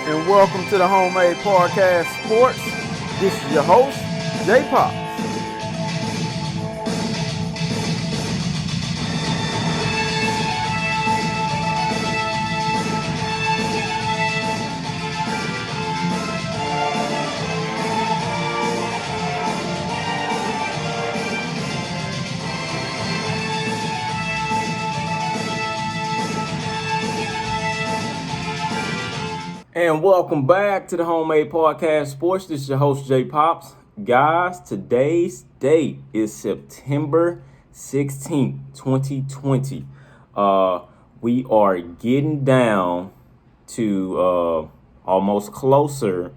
and welcome to the Homemade Podcast Sports. This is your host, J Pops. And welcome back to the Homemade Podcast Sports. This is your host, J Pops. Guys, today's date is September 16th, 2020. We are getting down to almost closer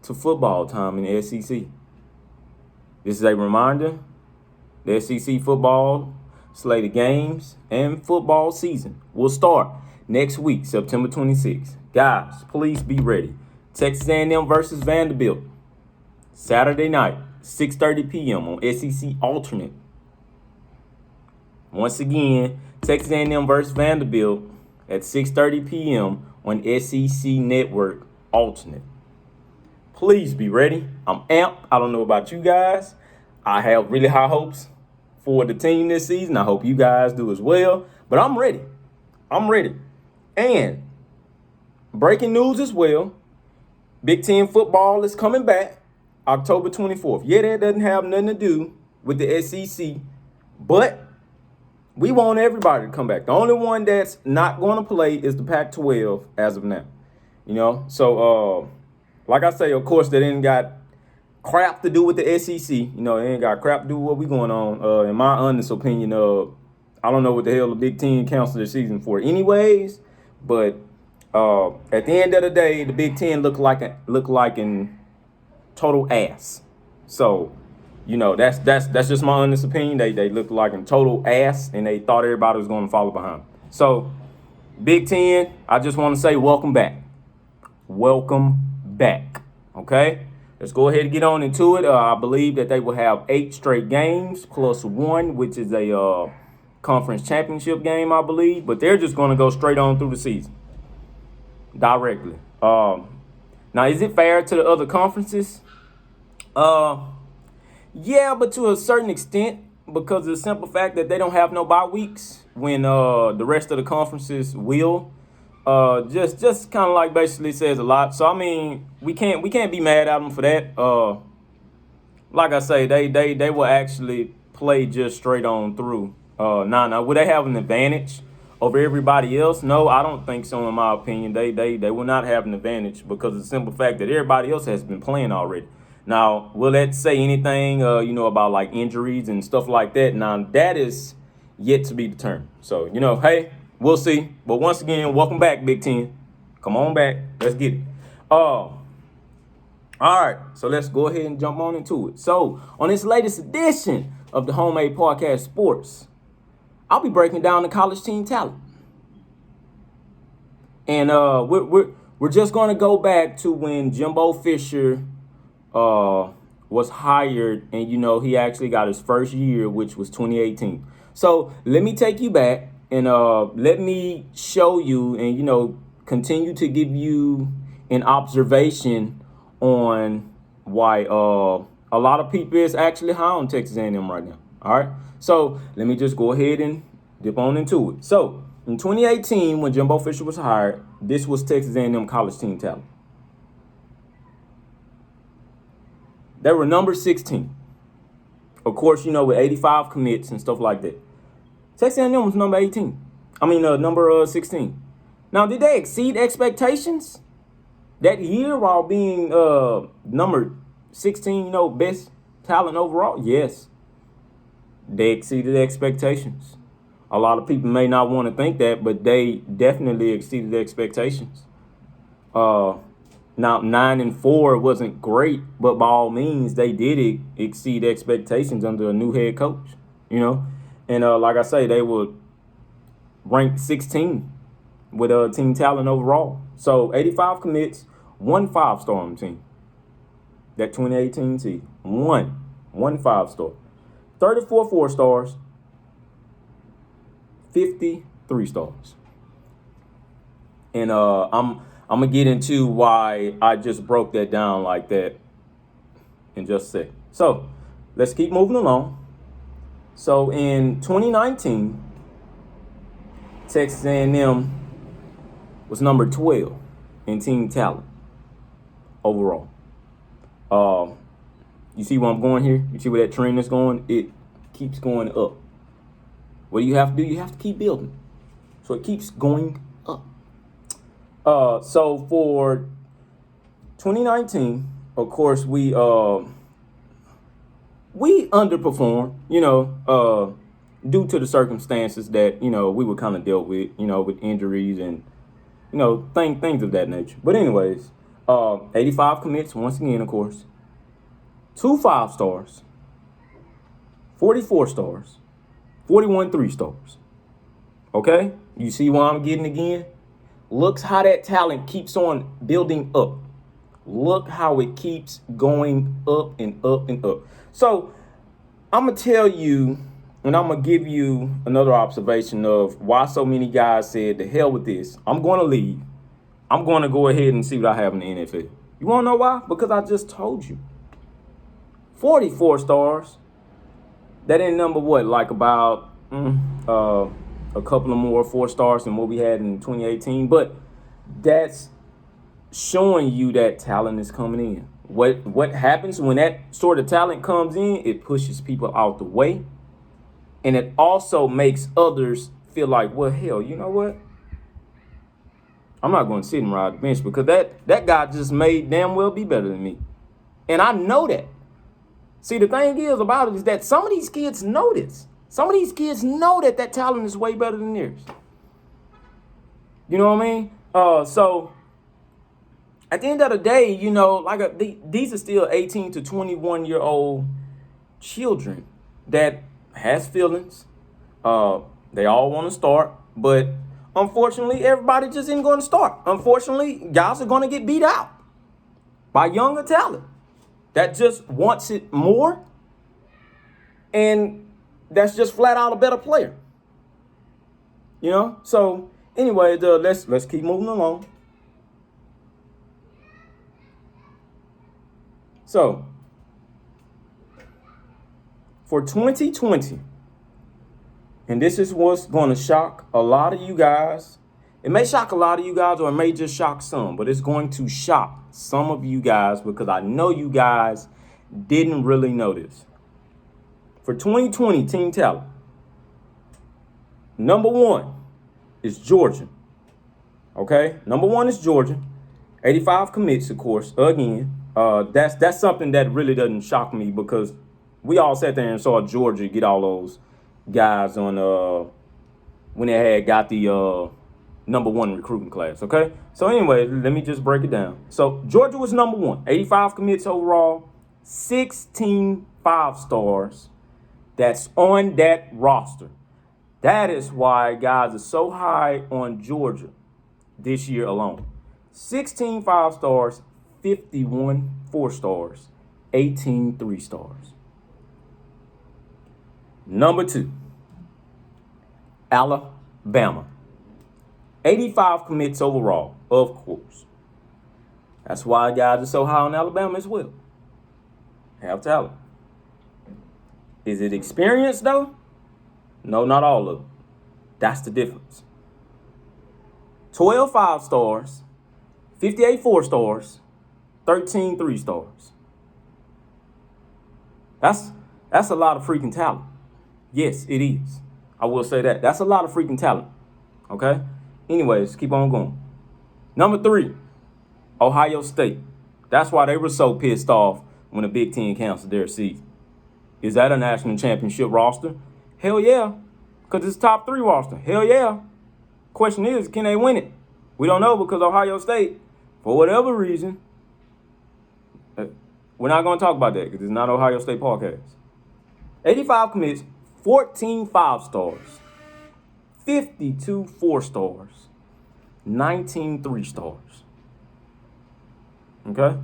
to football time in the SEC. This is a reminder, the SEC football slate of games and football season will start next week, September 26th. Guys, please be ready. Texas A&M versus Vanderbilt, Saturday night, 6:30 p.m. on SEC Alternate. Once again, Texas A&M versus Vanderbilt at 6:30 p.m. on SEC Network Alternate. Please be ready. I'm amped. I don't know about you guys. I have really high hopes for the team this season. I hope you guys do as well. But I'm ready. And breaking news as well, Big Ten football is coming back October 24th. Yeah, that doesn't have nothing to do with the SEC, but we want everybody to come back. The only one that's not going to play is the Pac-12 as of now. So like I say, of course, that ain't got crap to do with the SEC. It ain't got crap to do with what we going on. In my honest opinion, I don't know what the hell the Big Ten counts their season for anyways, but at the end of the day, the Big Ten look like an total ass. So, that's just my honest opinion. They look like a total ass, and they thought everybody was going to follow behind. So, Big Ten, I just want to say welcome back. Welcome back. Okay, let's go ahead and get on into it. I believe that they will have 8 straight games plus 1, which is a conference championship game, I believe. But they're just going to go straight on through the season directly. Now, is it fair to the other conferences? Yeah, but to a certain extent, because of the simple fact that they don't have no bye weeks when the rest of the conferences will. Just kind of like basically says a lot. So I mean, we can't be mad at them for that. Like I say, they will actually play just straight on through. Now, will they have an advantage over everybody else? No, I don't think so. In my opinion, they will not have an advantage because of the simple fact that everybody else has been playing already. Now, will that say anything, about like injuries and stuff like that? Now, that is yet to be determined. So, hey, we'll see. But once again, welcome back, Big Ten. Come on back. Let's get it. All right. So let's go ahead and jump on into it. So on this latest edition of the Homemade Podcast Sports, I'll be breaking down the college team talent. And we're just going to go back to when Jimbo Fisher was hired, and he actually got his first year, which was 2018. So let me take you back and let me show you and continue to give you an observation on why a lot of people is actually high on Texas A&M right now. All right, so let me just go ahead and dip on into it. So in 2018, when Jimbo Fisher was hired, this was Texas A&M college team talent. They were number 16. Of course, with 85 commits and stuff like that. Texas A&M was number 18. Number 16. Now, did they exceed expectations that year while being number 16, best talent overall? Yes. They exceeded expectations. A lot of people may not want to think that, but they definitely exceeded expectations. Now, 9-4 wasn't great, but by all means, they did exceed expectations under a new head coach, And like I say, they were ranked 16 with team talent overall. So 85 commits, 1 5-star on the team. That 2018 season, one 5-star. 34 4-stars, 53 stars. And I'm I'm going to get into why I just broke that down like that in just a sec. So let's keep moving along. So in 2019, Texas A&M was number 12 in team talent overall. You see where I'm going here? You see where that trend is going? It keeps going up. What do you have to do? You have to keep building. So it keeps going up. So for 2019, of course, we underperformed, due to the circumstances that, we were kind of dealt with, with injuries and, things of that nature. But anyways, 85 commits, once again, of course. 2 5-stars, 44 stars, 41 3-stars. Okay? You see why I'm getting again? Look how that talent keeps on building up. Look how it keeps going up and up and up. So I'm going to tell you, and I'm going to give you another observation of why so many guys said, the hell with this. I'm going to leave. I'm going to go ahead and see what I have in the NFL. You want to know why? Because I just told you. 44 stars. That ain't number what? Like about a couple of more 4 stars than what we had in 2018. But that's showing you that talent is coming in. What happens when that sort of talent comes in? It pushes people out the way. And it also makes others feel like, well, hell, you know what? I'm not going to sit and ride the bench because that guy just may damn well be better than me. And I know that. See, the thing is about it is that some of these kids know this. Some of these kids know that talent is way better than theirs. You know what I mean? So at the end of the day, these are still 18 to 21-year-old children that has feelings. They all want to start, but unfortunately, everybody just isn't going to start. Unfortunately, guys are going to get beat out by younger talent that just wants it more, and that's just flat out a better player. So anyway, let's keep moving along. So for 2020, and this is what's going to shock a lot of you guys. It may shock a lot of you guys, or it may just shock some, but it's going to shock some of you guys because I know you guys didn't really know this. For 2020 team talent, number 1 is Georgia. Okay? Number 1 is Georgia. 85 commits, of course. Again, that's something that really doesn't shock me because we all sat there and saw Georgia get all those guys on when they had got the number 1 recruiting class. Okay? So anyway, let me just break it down. So Georgia was number 1, 85 commits overall, 16 5-stars that's on that roster. That is why guys are so high on Georgia this year alone. 16 5-stars, 51 4-stars, 18 3-stars. Number 2, Alabama. 85 commits overall, of course. That's why guys are so high on Alabama as well. Have talent. Is it experience, though? No, not all of them. That's the difference. 12 5-stars, 58 4-stars, 13 3-stars. That's a lot of freaking talent. Yes, it is. I will say that. That's a lot of freaking talent. Okay? Anyways, keep on going. Number 3, Ohio State. That's why they were so pissed off when the Big Ten canceled their season. Is that a national championship roster? Hell yeah. Because it's top 3 roster. Hell yeah. Question is, can they win it? We don't know because Ohio State, for whatever reason, we're not going to talk about that because it's not Ohio State podcast. 85 commits, 14 5-stars, 52 4-stars, 19 3-stars. Okay?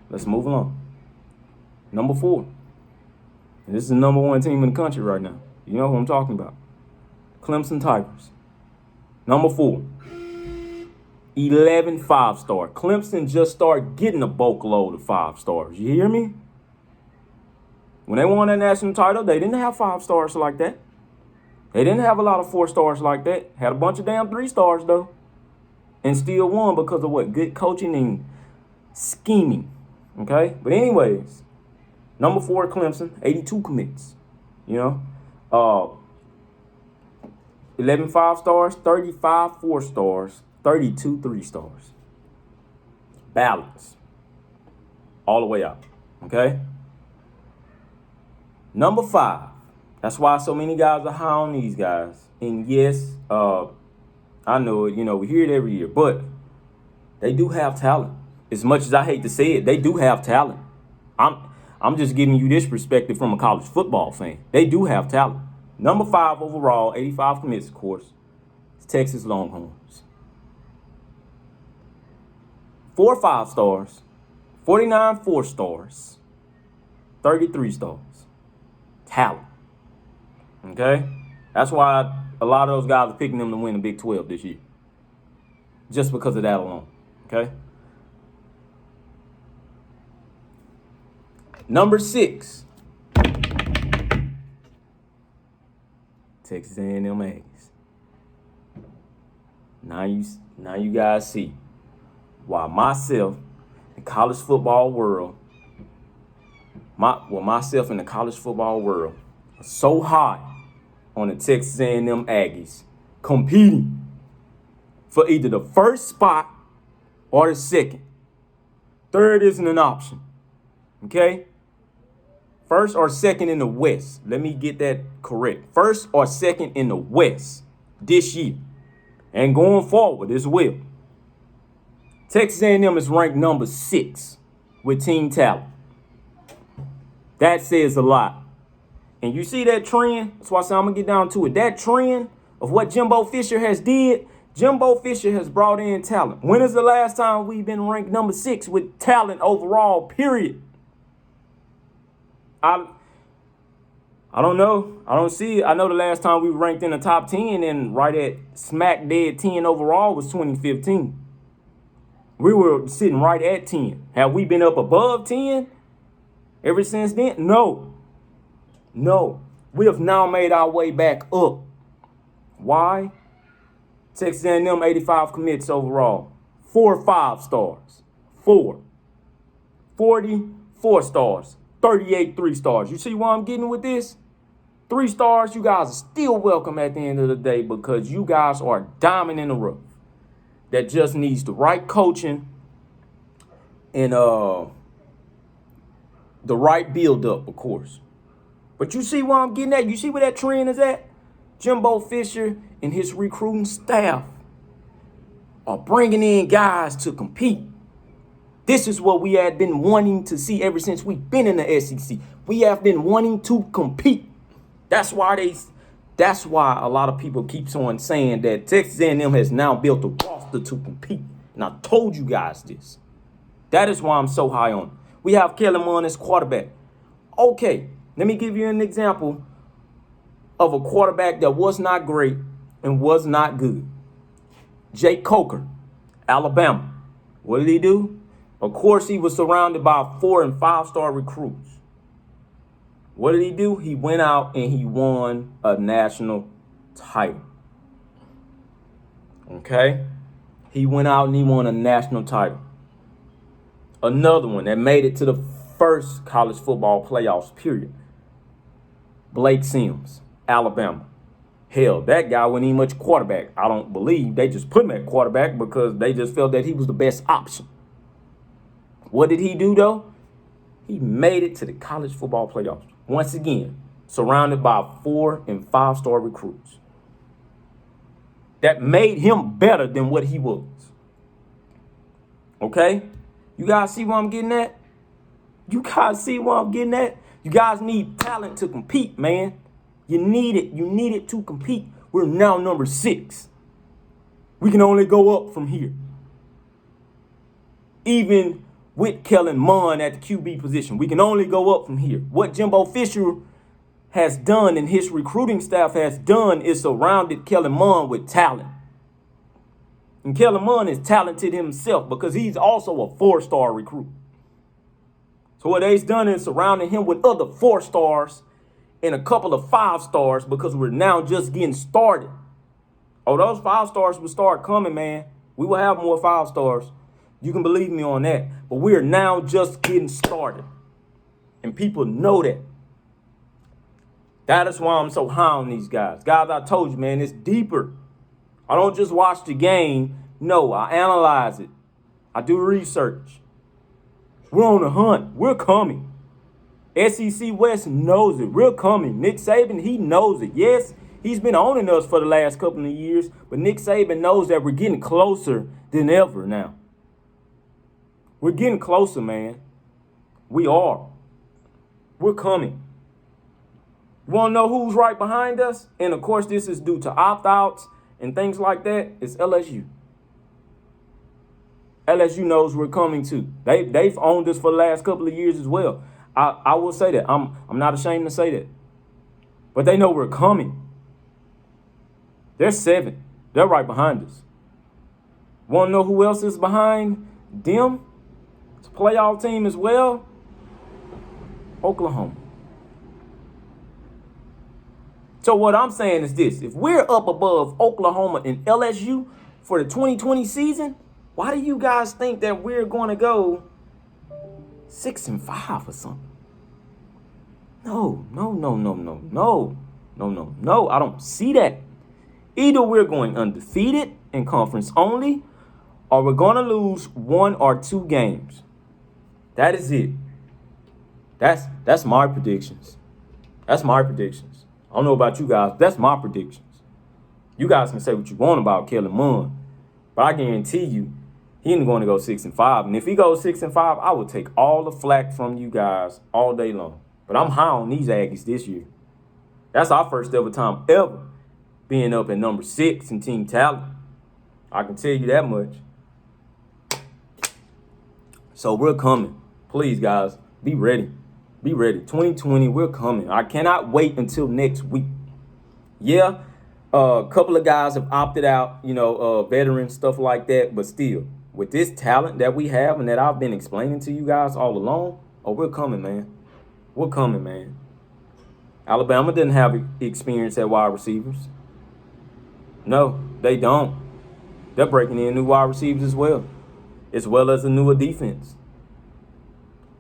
Let's move along. Number 4. And this is the number 1 team in the country right now. You know who I'm talking about. Clemson Tigers. Number 4. 11 5-star. Clemson just started getting a bulk load of 5-stars. You hear me? When they won that national title, they didn't have 5-stars like that. They didn't have a lot of 4-stars like that. Had a bunch of damn 3-stars, though. And still won because of what? Good coaching and scheming. Okay? But anyways, number 4, Clemson, 82 commits. You know? 11 5-stars, 35 4-stars, 32 3-stars. Balance. All the way up. Okay? Number 5. That's why so many guys are high on these guys. And yes, I know it, we hear it every year, but they do have talent. As much as I hate to say it, they do have talent. I'm just giving you this perspective from a college football fan. They do have talent. Number 5 overall, 85 commits, of course, is Texas Longhorns. 4 5-stars, 49 4-stars, 33 stars. Talent. Okay? That's why a lot of those guys are picking them to win the Big 12 this year. Just because of that alone. Okay? Number 6. Texas A&M Aggies. Now you guys see why myself in college football world, myself in the college football world are so high on the Texas A&M Aggies competing for either the first spot or the second. Third isn't an option. Okay? First or second in the West. Let me get that correct. First or second in the West this year. And going forward as well. Texas A&M is ranked number 6 with team talent. That says a lot. And you see that trend? That's why I said I'm going to get down to it. That trend of what Jimbo Fisher has did, Jimbo Fisher has brought in talent. When is the last time we've been ranked number 6 with talent overall, period? I don't know. I don't see it. I know the last time we ranked in the top 10 and right at smack dead 10 overall was 2015. We were sitting right at 10. Have we been up above 10 ever since then? No. We have now made our way back up. Why? Texas A&M 85 commits overall. 4 5-stars. 4. 44 stars. 38 3-stars. You see why I'm getting with this? 3 stars, you guys are still welcome at the end of the day because you guys are a diamond in the rough that just needs the right coaching and the right build-up, of course. But you see where I'm getting at? You see where that trend is at? Jimbo Fisher and his recruiting staff are bringing in guys to compete. This is what we have been wanting to see ever since we've been in the SEC. We have been wanting to compete. That's why a lot of people keep on saying that Texas A&M has now built a roster to compete. And I told you guys this. That is why I'm so high on it. We have Kellen Mond as quarterback. Okay, let me give you an example of a quarterback that was not great and was not good. Jake Coker, Alabama. What did he do? Of course, he was surrounded by 4 and 5-star recruits. What did he do? He went out and he won a national title. Okay? He went out and he won a national title. Another one that made it to the first college football playoffs, period. Blake Sims, Alabama. Hell, that guy wasn't even much quarterback. I don't believe. They just put him at quarterback because they just felt that he was the best option. What did he do, though? He made it to the college football playoffs. Once again, surrounded by 4 and 5-star recruits. That made him better than what he was. Okay? You guys see what I'm getting at? You guys see what I'm getting at? You guys need talent to compete, man. You need it. You need it to compete. We're now number 6. We can only go up from here. Even with Kellen Mond at the QB position, we can only go up from here. What Jimbo Fisher has done and his recruiting staff has done is surrounded Kellen Mond with talent. And Kellen Mond is talented himself because he's also a 4-star recruit. So what they've done is surrounding him with other 4 stars and a couple of 5 stars because we're now just getting started. Oh, those 5 stars will start coming, man. We will have more 5 stars. You can believe me on that. But we are now just getting started. And people know that. That is why I'm so high on these guys. Guys, I told you, man, it's deeper. I don't just watch the game. No, I analyze it. I do research. We're on the hunt. We're coming. SEC West knows it. We're coming. Nick Saban, he knows it. Yes, he's been owning us for the last couple of years, but Nick Saban knows that we're getting closer than ever now. We're getting closer, man. We are. We're coming. You want to know who's right behind us? And, of course, this is due to opt-outs and things like that. It's LSU. LSU knows we're coming too. They've owned us for the last couple of years as well. I will say that. I'm not ashamed to say that. But they know we're coming. They're 7. They're right behind us. Want to know who else is behind them? It's a playoff team as well. Oklahoma. So what I'm saying is this. If we're up above Oklahoma and LSU for the 2020 season, why do you guys think that we're going to go 6-5 or something? No. I don't see that. Either we're going undefeated in conference only, or we're going to lose 1 or 2 games. That is it. That's my predictions. That's my predictions. I don't know about you guys, but that's my predictions. You guys can say what you want about Kellen Mond, but I guarantee you, he ain't going to go 6-5. And if he goes 6-5, I will take all the flack from you guys all day long. But I'm high on these Aggies this year. That's our first ever time ever being up at number 6 in team talent. I can tell you that much. So we're coming. Please, guys, be ready. Be ready. 2020, we're coming. I cannot wait until next week. Yeah, a couple of guys have opted out, veterans, stuff like that. But still, with this talent that we have and that I've been explaining to you guys all along, we're coming, man. We're coming, man. Alabama didn't have experience at wide receivers. No, they don't. They're breaking in new wide receivers as well as a newer defense.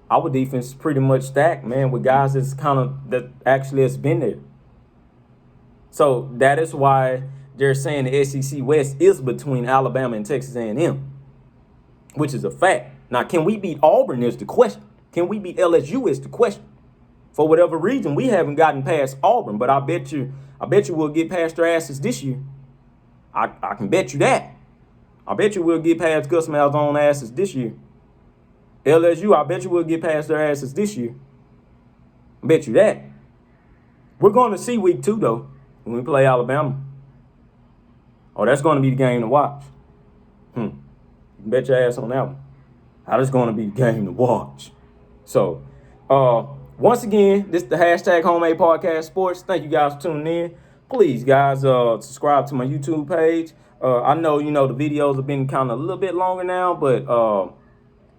Our defense is pretty much stacked, man, with guys that actually has been there. So that is why they're saying the SEC West is between Alabama and Texas A&M, which is a fact. Now, can we beat Auburn is the question. Can we beat LSU is the question. For whatever reason, we haven't gotten past Auburn, but I bet you we'll get past their asses this year. I can bet you that. I bet you we'll get past Gus Malzahn's asses this year. LSU, I bet you we'll get past their asses this year. I bet you that. We're going to see week 2, though, when we play Alabama. That's going to be the game to watch. You can bet your ass on that one. That's going to be the game to watch. So, once again, this is the hashtag Homemade Podcast Sports. Thank you guys for tuning in. Please, guys, subscribe to my YouTube page. I know, the videos have been kind of a little bit longer now, but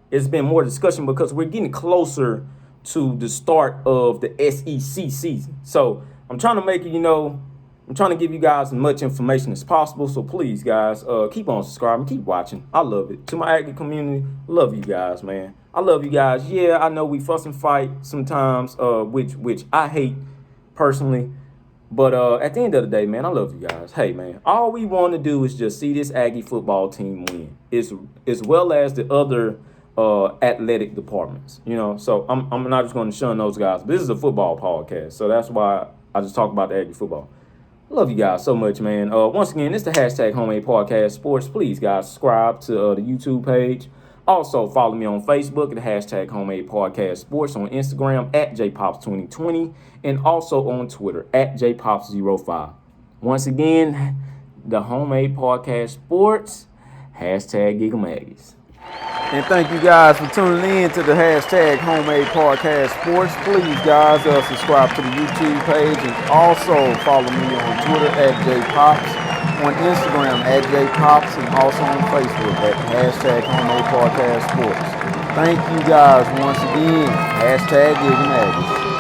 it's been more discussion because we're getting closer to the start of the SEC season. So I'm trying to make it, I'm trying to give you guys as much information as possible. So please, guys, keep on subscribing, keep watching. I love it. To my Aggie community, love you guys, man. I love you guys. Yeah, I know we fuss and fight sometimes, which I hate personally. But at the end of the day, man, I love you guys. Hey, man, all we want to do is just see this Aggie football team win, as well as the other athletic departments, So I'm not just going to shun those guys. But this is a football podcast, so that's why I just talk about the Aggie football. Love you guys so much, man. Once again, it's the hashtag Homemade Podcast Sports. Please, guys, subscribe to the YouTube page. Also, follow me on Facebook at the hashtag Homemade Podcast Sports, on Instagram at JPops2020, and also on Twitter at JPops05. Once again, the Homemade Podcast Sports, hashtag Gigamaggies. And thank you guys for tuning in to the hashtag Homemade Podcast Sports. Please, guys, subscribe to the YouTube page and also follow me on Twitter at JPops. on Instagram at JPops and also on Facebook at hashtag Home Podcast Sports. Thank you guys once again. Hashtag Giving Aggies.